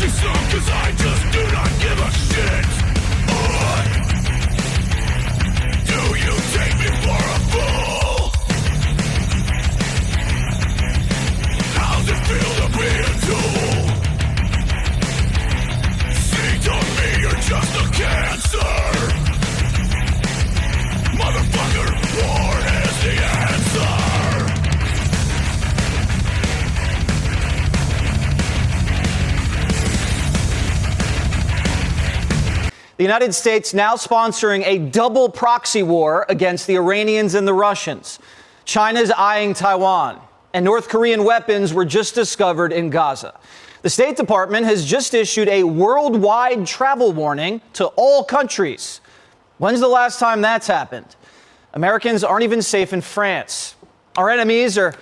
you some, 'cause I just do not give a shit. Do you take me for a fool? How's it feel to be a tool? See, to me you're just a cancer. Motherfucker, war is the answer. The United States now sponsoring a double proxy war against the Iranians and the Russians. China's eyeing Taiwan, and North Korean weapons were just discovered in Gaza. The State Department has just issued a worldwide travel warning to all countries. When's the last time that's happened? Americans aren't even safe in France. Our enemies are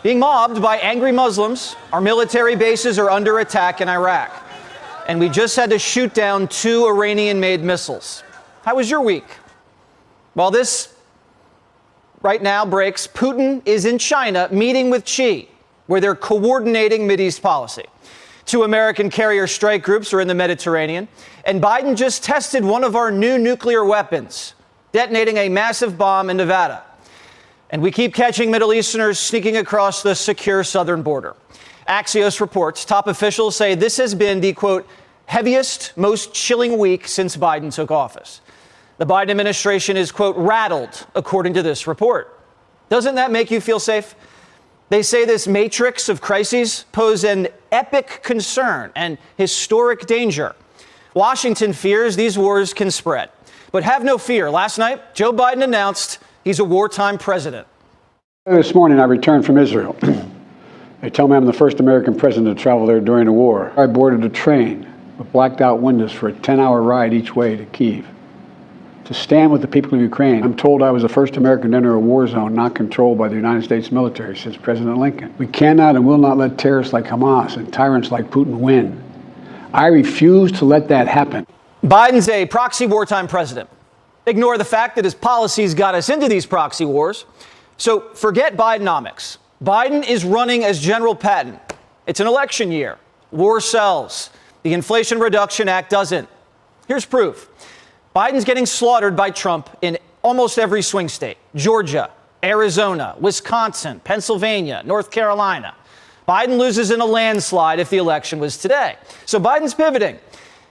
being mobbed by angry Muslims. Our military bases are under attack in Iraq. And we just had to shoot down 2 Iranian-made missiles. How was your week? Well, this right now breaks. Putin is in China meeting with Xi, where they're coordinating Mideast policy. 2 American carrier strike groups are in the Mediterranean. And Biden just tested one of our new nuclear weapons, detonating a massive bomb in Nevada. And we keep catching Middle Easterners sneaking across the secure southern border. Axios reports top officials say this has been the, quote, heaviest, most chilling week since Biden took office. The Biden administration is, quote, rattled, according to this report. Doesn't that make you feel safe? They say this matrix of crises pose an epic concern and historic danger. Washington fears these wars can spread. But have no fear. Last night, Joe Biden announced he's a wartime president. This morning, I returned from Israel. They tell me I'm the first American president to travel there during a war. I boarded a train with blacked out windows for a 10-hour ride each way to Kyiv to stand with the people of Ukraine. I'm told I was the first American to enter a war zone not controlled by the United States military since President Lincoln. We cannot and will not let terrorists like Hamas and tyrants like Putin win. I refuse to let that happen. Biden's a proxy wartime president. Ignore the fact that his policies got us into these proxy wars. So forget Bidenomics. Biden is running as General Patton. It's an election year. War sells. The Inflation Reduction Act doesn't. Here's proof. Biden's getting slaughtered by Trump in almost every swing state. Georgia, Arizona, Wisconsin, Pennsylvania, North Carolina. Biden loses in a landslide if the election was today. So Biden's pivoting.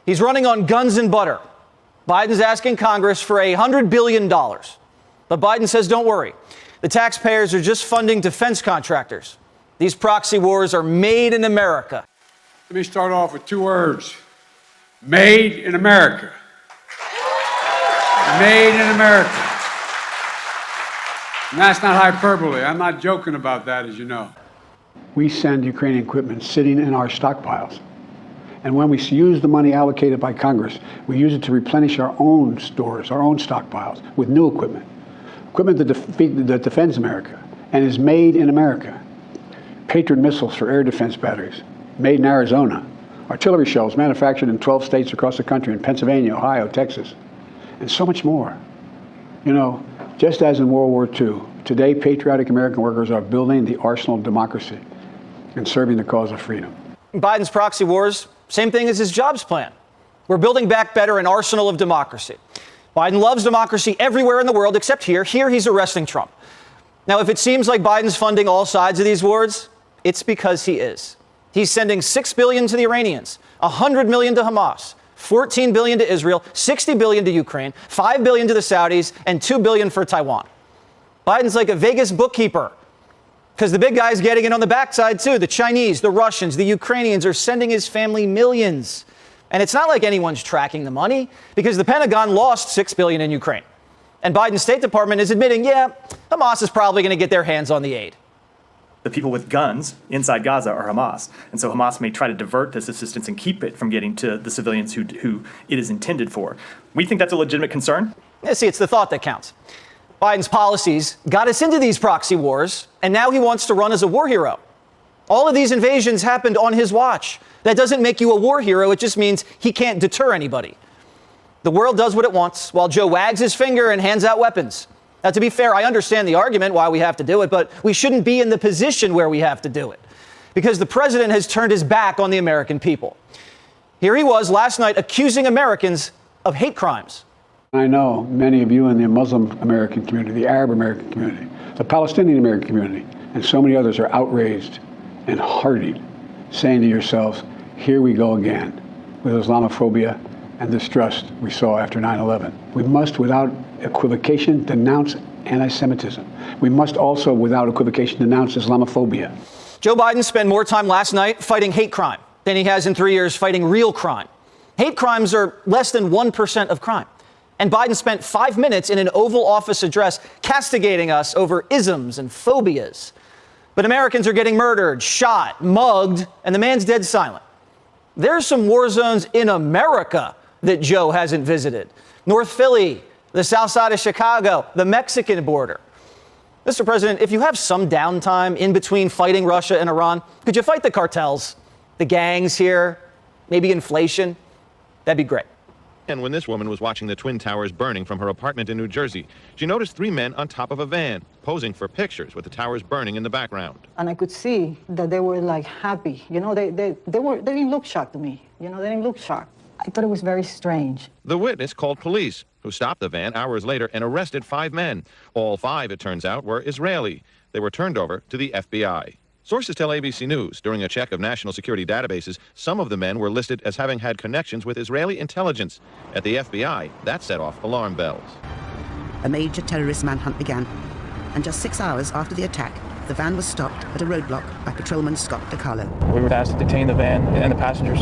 He's running on guns and butter. Biden's asking Congress for $100 billion. But Biden says, don't worry. The taxpayers are just funding defense contractors. These proxy wars are made in America. Let me start off with 2 words. Made in America. Made in America. And that's not hyperbole. I'm not joking about that, as you know. We send Ukrainian equipment sitting in our stockpiles. And when we use the money allocated by Congress, we use it to replenish our own stores, our own stockpiles with new equipment. Equipment that defends America and is made in America. Patriot missiles for air defense batteries, made in Arizona. Artillery shells manufactured in 12 states across the country, in Pennsylvania, Ohio, Texas, and so much more. You know, just as in World War II, today patriotic American workers are building the arsenal of democracy and serving the cause of freedom. Biden's proxy wars, same thing as his jobs plan. We're building back better an arsenal of democracy. Biden loves democracy everywhere in the world except here. Here he's arresting Trump. Now, if it seems like Biden's funding all sides of these wars, it's because he is. He's sending $6 billion to the Iranians, $100 million to Hamas, $14 billion to Israel, $60 billion to Ukraine, $5 billion to the Saudis, and $2 billion for Taiwan. Biden's like a Vegas bookkeeper because the big guy's getting in on the backside too. The Chinese, the Russians, the Ukrainians are sending his family millions. And it's not like anyone's tracking the money because the Pentagon lost $6 billion in Ukraine. And Biden's State Department is admitting, yeah, Hamas is probably going to get their hands on the aid. The people with guns inside Gaza are Hamas. And so Hamas may try to divert this assistance and keep it from getting to the civilians who it is intended for. We think that's a legitimate concern. Yeah, see, it's the thought that counts. Biden's policies got us into these proxy wars, and now he wants to run as a war hero. All of these invasions happened on his watch. That doesn't make you a war hero. It just means he can't deter anybody. The world does what it wants while Joe wags his finger and hands out weapons. Now, to be fair, I understand the argument why we have to do it, but we shouldn't be in the position where we have to do it. because the president has turned his back on the American people. Here he was last night accusing Americans of hate crimes. I know many of you in the Muslim American community, the Arab American community, the Palestinian American community, and so many others are outraged and hardied, saying to yourselves, here we go again with Islamophobia and distrust we saw after 9/11. We must, without equivocation, denounce anti-Semitism. We must also, without equivocation, denounce Islamophobia. Joe Biden spent more time last night fighting hate crime than he has in 3 years fighting real crime. Hate crimes are less than 1% of crime. And Biden spent 5 minutes in an Oval Office address castigating us over isms and phobias. But Americans are getting murdered, shot, mugged, and the man's dead silent. There's some war zones in America that Joe hasn't visited. North Philly, the south side of Chicago, the Mexican border. Mr. President, if you have some downtime in between fighting Russia and Iran, could you fight the cartels, the gangs here, maybe inflation? That'd be great. And when this woman was watching the Twin Towers burning from her apartment in New Jersey, she noticed 3 men on top of a van, posing for pictures with the towers burning in the background. And I could see that they were like happy. You know, they didn't look shocked to me. You know, they didn't look shocked. I thought it was very strange. The witness called police, who stopped the van hours later and arrested 5 men. All 5, it turns out, were Israeli. They were turned over to the FBI. Sources tell ABC News, during a check of national security databases, some of the men were listed as having had connections with Israeli intelligence. At the FBI, that set off alarm bells. A major terrorist manhunt began, and just 6 hours after the attack, the van was stopped at a roadblock by patrolman Scott DiCarlo. We were asked to detain the van and the passengers.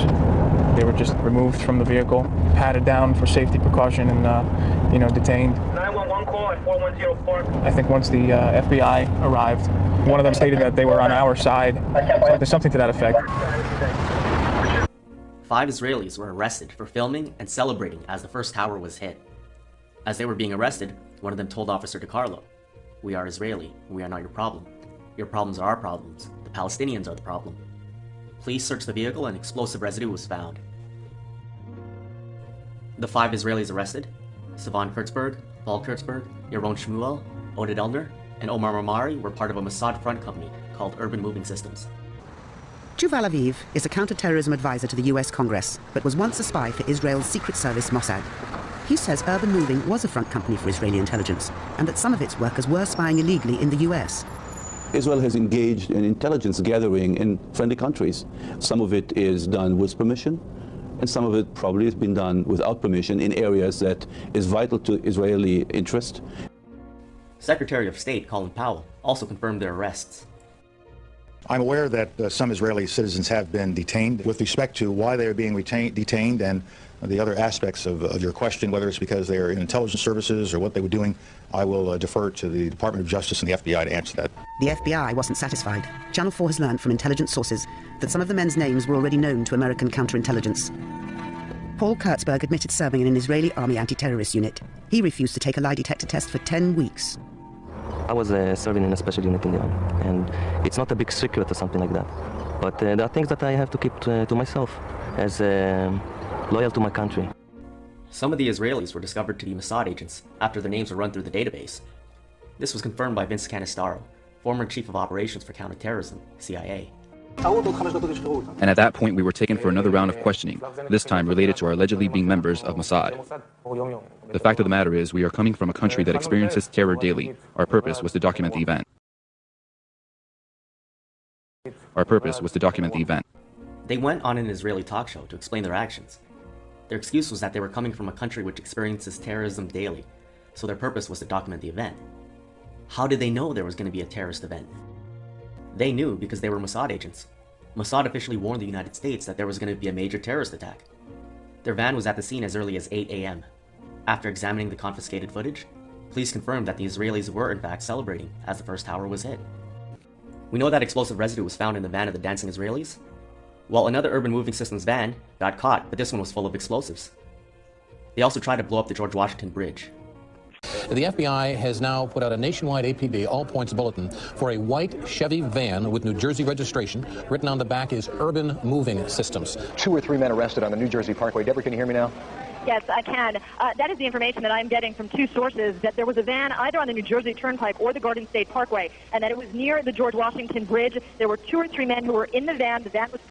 They were just removed from the vehicle, patted down for safety precaution, and detained. 911 call at 4104. I think once the FBI arrived, one of them stated that they were on our side. So there's something to that effect. 5 Israelis were arrested for filming and celebrating as the first tower was hit. As they were being arrested, one of them told Officer DiCarlo, "We are Israeli. We are not your problem. Your problems are our problems. The Palestinians are the problem. Please search the vehicle and explosive residue was found." The 5 Israelis arrested, Sivan Kurtzberg, Paul Kurtzberg, Yaron Shmuel, Oded Elner, and Omar Marmari were part of a Mossad front company called Urban Moving Systems. Yuval Aviv is a counterterrorism advisor to the US Congress, but was once a spy for Israel's secret service Mossad. He says Urban Moving was a front company for Israeli intelligence, and that some of its workers were spying illegally in the US. Israel has engaged in intelligence gathering in friendly countries. Some of it is done with permission, and some of it probably has been done without permission in areas that is vital to Israeli interest. Secretary of State Colin Powell also confirmed their arrests. I'm aware that some Israeli citizens have been detained. With respect to why they are being detained and the other aspects of your question, whether it's because they are in intelligence services or what they were doing, I will defer to the Department of Justice and the FBI to answer that. The FBI wasn't satisfied. Channel 4 has learned from intelligence sources that some of the men's names were already known to American counterintelligence. Paul Kurtzberg admitted serving in an Israeli army anti-terrorist unit. He refused to take a lie detector test for 10 weeks. I was serving in a special unit in the army, and it's not a big secret or something like that. But there are things that I have to keep to myself as loyal to my country. Some of the Israelis were discovered to be Mossad agents after their names were run through the database. This was confirmed by Vince Canistaro, former Chief of Operations for Counterterrorism, CIA. And at that point, we were taken for another round of questioning, this time related to our allegedly being members of Mossad. The fact of the matter is, we are coming from a country that experiences terror daily. Our purpose was to document the event. They went on an Israeli talk show to explain their actions. Their excuse was that they were coming from a country which experiences terrorism daily, so their purpose was to document the event. How did they know there was going to be a terrorist event? They knew because they were Mossad agents. Mossad officially warned the United States that there was going to be a major terrorist attack. Their van was at the scene as early as 8 a.m. After examining the confiscated footage, police confirmed that the Israelis were in fact celebrating as the first tower was hit. We know that explosive residue was found in the van of the dancing Israelis, while another Urban Moving Systems van got caught, but this one was full of explosives. They also tried to blow up the George Washington Bridge. The FBI has now put out a nationwide APB all-points bulletin for a white Chevy van with New Jersey registration. Written on the back is Urban Moving Systems. 2 or 3 men arrested on the New Jersey Parkway. Deborah, can you hear me now? Yes, I can. That is the information that I'm getting from two sources, that there was a van either on the New Jersey Turnpike or the Garden State Parkway, and that it was near the George Washington Bridge. There were 2 or 3 men who were in the van. The van was